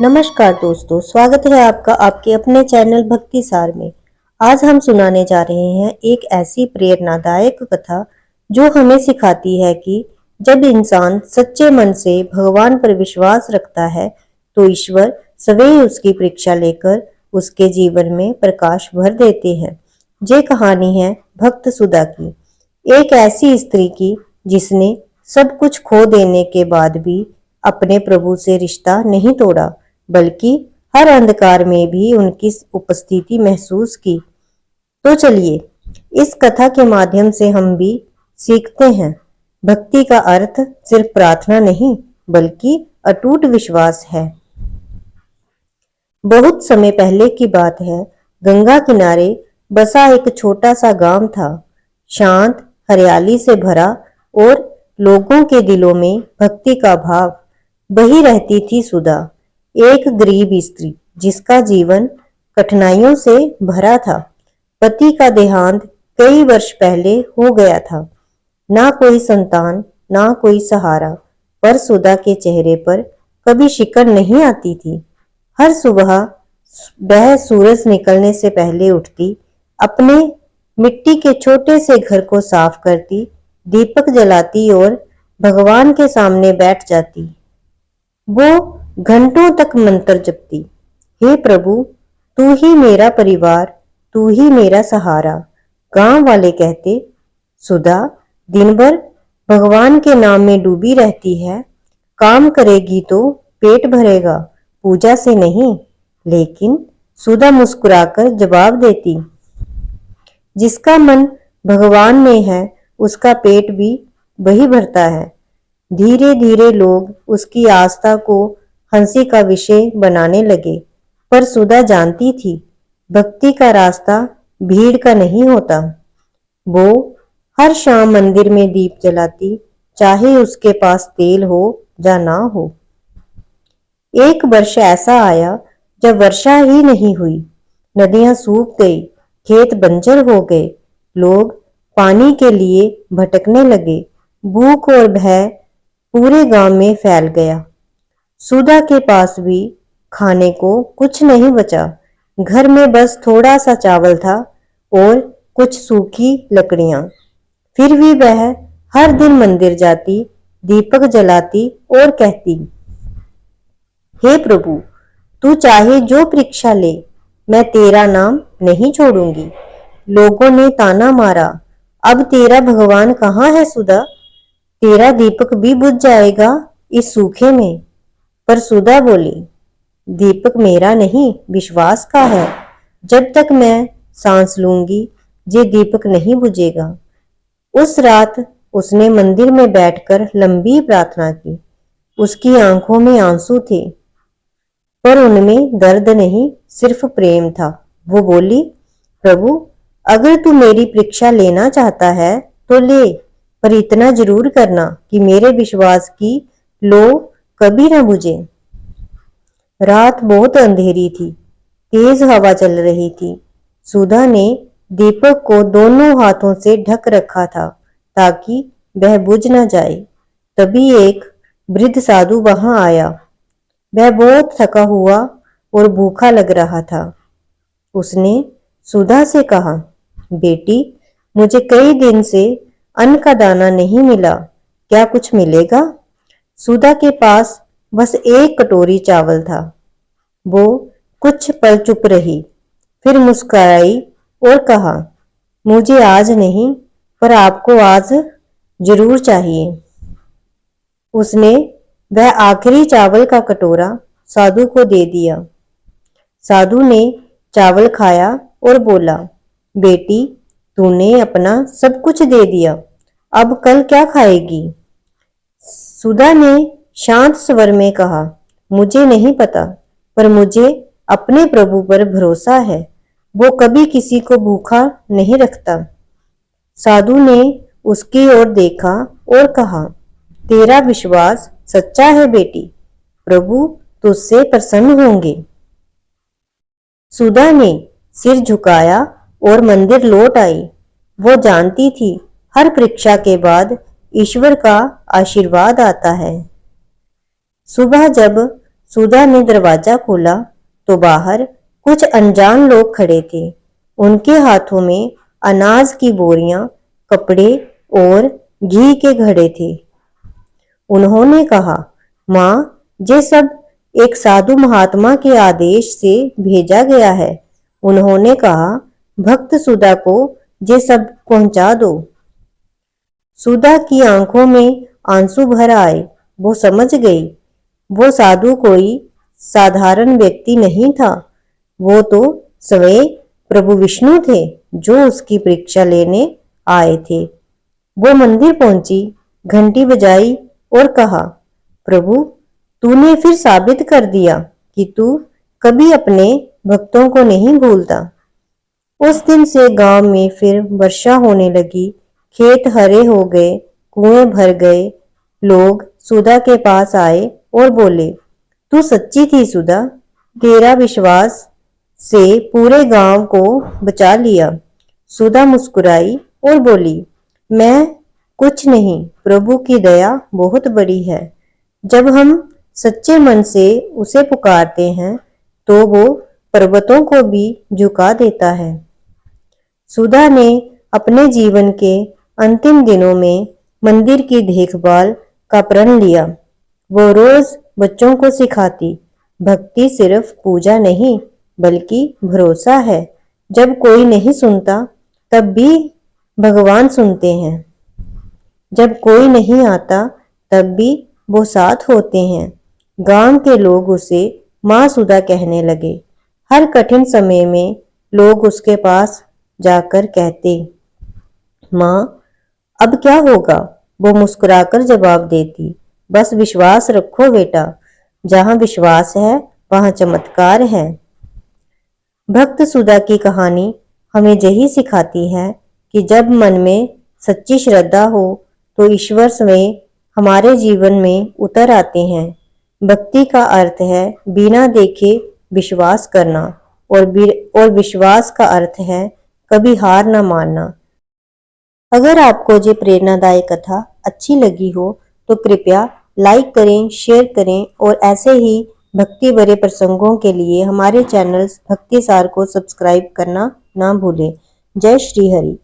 नमस्कार दोस्तों, स्वागत है आपका आपके अपने चैनल भक्ति सार में। आज हम सुनाने जा रहे हैं एक ऐसी प्रेरणादायक कथा जो हमें सिखाती है कि जब इंसान सच्चे मन से भगवान पर विश्वास रखता है तो ईश्वर स्वयं उसकी परीक्षा लेकर उसके जीवन में प्रकाश भर देते हैं। ये कहानी है भक्त सुधा की, एक ऐसी स्त्री की जिसने सब कुछ खो देने के बाद भी अपने प्रभु से रिश्ता नहीं तोड़ा, बल्कि हर अंधकार में भी उनकी उपस्थिति महसूस की। तो चलिए इस कथा के माध्यम से हम भी सीखते हैं भक्ति का अर्थ सिर्फ प्रार्थना नहीं बल्कि अटूट विश्वास है। बहुत समय पहले की बात है। गंगा किनारे बसा एक छोटा सा गांव था, शांत, हरियाली से भरा और लोगों के दिलों में भक्ति का भाव। वही रहती थी सुधा, एक गरीब स्त्री जिसका जीवन कठिनाइयों से भरा था। पति का देहांत कई वर्ष पहले हो गया था। ना कोई संतान, ना कोई सहारा, पर सुधा के चेहरे पर कभी शिकन नहीं आती थी। हर सुबह वह सूरज निकलने से पहले उठती, अपने मिट्टी के छोटे से घर को साफ करती, दीपक जलाती और भगवान के सामने बैठ जाती। वो घंटों तक मंत्र जपती, हे प्रभु, तू ही मेरा परिवार, तू ही मेरा सहारा। गांव वाले कहते, सुधा दिन भर भगवान के नाम में डूबी रहती है, काम करेगी तो पेट भरेगा, पूजा से नहीं। लेकिन सुधा मुस्कुराकर जवाब देती, जिसका मन भगवान में है उसका पेट भी वही भरता है। धीरे धीरे लोग उसकी आस्था को हंसी का विषय बनाने लगे, पर सुधा जानती थी भक्ति का रास्ता भीड़ का नहीं होता। वो हर शाम मंदिर में दीप जलाती, चाहे उसके पास तेल हो या ना हो। एक वर्ष ऐसा आया जब वर्षा ही नहीं हुई, नदियां सूख गई, खेत बंजर हो गए, लोग पानी के लिए भटकने लगे। भूख और भय पूरे गांव में फैल गया। सुधा के पास भी खाने को कुछ नहीं बचा। घर में बस थोड़ा सा चावल था और कुछ सूखी लकड़ियां। फिर भी वह हर दिन मंदिर जाती, दीपक जलाती और कहती, हे प्रभु, तू चाहे जो परीक्षा ले, मैं तेरा नाम नहीं छोड़ूंगी। लोगों ने ताना मारा, अब तेरा भगवान कहाँ है सुधा? तेरा दीपक भी बुझ जाएगा इस सूखे में। पर सुधा बोली, दीपक मेरा नहीं, विश्वास का है। जब तक मैं सांस लूंगी ये दीपक नहीं बुझेगा। उस रात उसने मंदिर में बैठकर लंबी प्रार्थना की। उसकी आंखों में आंसू थे, पर उनमें दर्द नहीं, सिर्फ प्रेम था। वो बोली, प्रभु, अगर तू मेरी परीक्षा लेना चाहता है तो ले, पर इतना जरूर करना कि मेरे विश्वास की लो कभी ना बुझे। रात बहुत अंधेरी थी, तेज हवा चल रही थी। सुधा ने दीपक को दोनों हाथों से ढक रखा था ताकि वह बुझ न जाए। तभी एक वृद्ध साधु वहां आया। वह बहुत थका हुआ और भूखा लग रहा था। उसने सुधा से कहा, बेटी, मुझे कई दिन से अन्न का दाना नहीं मिला, क्या कुछ मिलेगा? सुधा के पास बस एक कटोरी चावल था। वो कुछ पल चुप रही, फिर मुस्कुराई और कहा, मुझे आज नहीं, पर आपको आज जरूर चाहिए। उसने वह आखिरी चावल का कटोरा साधु को दे दिया। साधु ने चावल खाया और बोला, बेटी, तूने अपना सब कुछ दे दिया, अब कल क्या खाएगी? सुधा ने शांत स्वर में कहा, मुझे नहीं पता, पर मुझे अपने प्रभु पर भरोसा है। वो कभी किसी को भूखा नहीं रखता। साधु ने उसकी ओर देखा और कहा, तेरा विश्वास सच्चा है बेटी, प्रभु तुझसे प्रसन्न होंगे। सुधा ने सिर झुकाया और मंदिर लौट आई। वो जानती थी हर परीक्षा के बाद ईश्वर का आशीर्वाद आता है। सुबह जब सुधा ने दरवाजा खोला तो बाहर कुछ अनजान लोग खड़े थे। उनके हाथों में अनाज की बोरियां, कपड़े और घी के घड़े थे। उन्होंने कहा, माँ, ये सब एक साधु महात्मा के आदेश से भेजा गया है। उन्होंने कहा, भक्त सुधा को ये सब पहुंचा दो। सुधा की आंखों में आंसू भर आए। वो समझ गई, वो साधु कोई साधारण व्यक्ति नहीं था। वो तो स्वयं प्रभु विष्णु थे, जो उसकी परीक्षा लेने आए थे। वो मंदिर पहुंची, घंटी बजाई और कहा, प्रभु, तूने फिर साबित कर दिया कि तू कभी अपने भक्तों को नहीं भूलता। उस दिन से गांव में फिर वर्षा होने लगी, खेत हरे हो गए, कुएं भर गए। लोग सुधा के पास आए और बोले, तू सच्ची थी सुधा, तेरा विश्वास से पूरे गांव को बचा लिया। सुधा मुस्कुराई और बोली, मैं कुछ नहीं, प्रभु की दया बहुत बड़ी है। जब हम सच्चे मन से उसे पुकारते हैं तो वो पर्वतों को भी झुका देता है। सुधा ने अपने जीवन के अंतिम दिनों में मंदिर की देखभाल का प्रण लिया। वो रोज बच्चों को सिखाती, भक्ति सिर्फ पूजा नहीं बल्कि भरोसा है। जब कोई नहीं सुनता तब भी भगवान सुनते हैं। जब कोई नहीं आता तब भी वो साथ होते हैं। गांव के लोग उसे माँ सुधा कहने लगे। हर कठिन समय में लोग उसके पास जाकर कहते, माँ, अब क्या होगा? वो मुस्कुराकर जवाब देती, बस विश्वास रखो बेटा, जहां विश्वास है वहां चमत्कार है। भक्त सुधा की कहानी हमें यही सिखाती है कि जब मन में सच्ची श्रद्धा हो तो ईश्वर स्वयं हमारे जीवन में उतर आते हैं। भक्ति का अर्थ है बिना देखे विश्वास करना, और विश्वास का अर्थ है कभी हार न मानना। अगर आपको ये प्रेरणादायक कथा अच्छी लगी हो तो कृपया लाइक करें, शेयर करें और ऐसे ही भक्ति भरे प्रसंगों के लिए हमारे चैनल भक्ति सार को सब्सक्राइब करना ना भूलें। जय श्री हरि।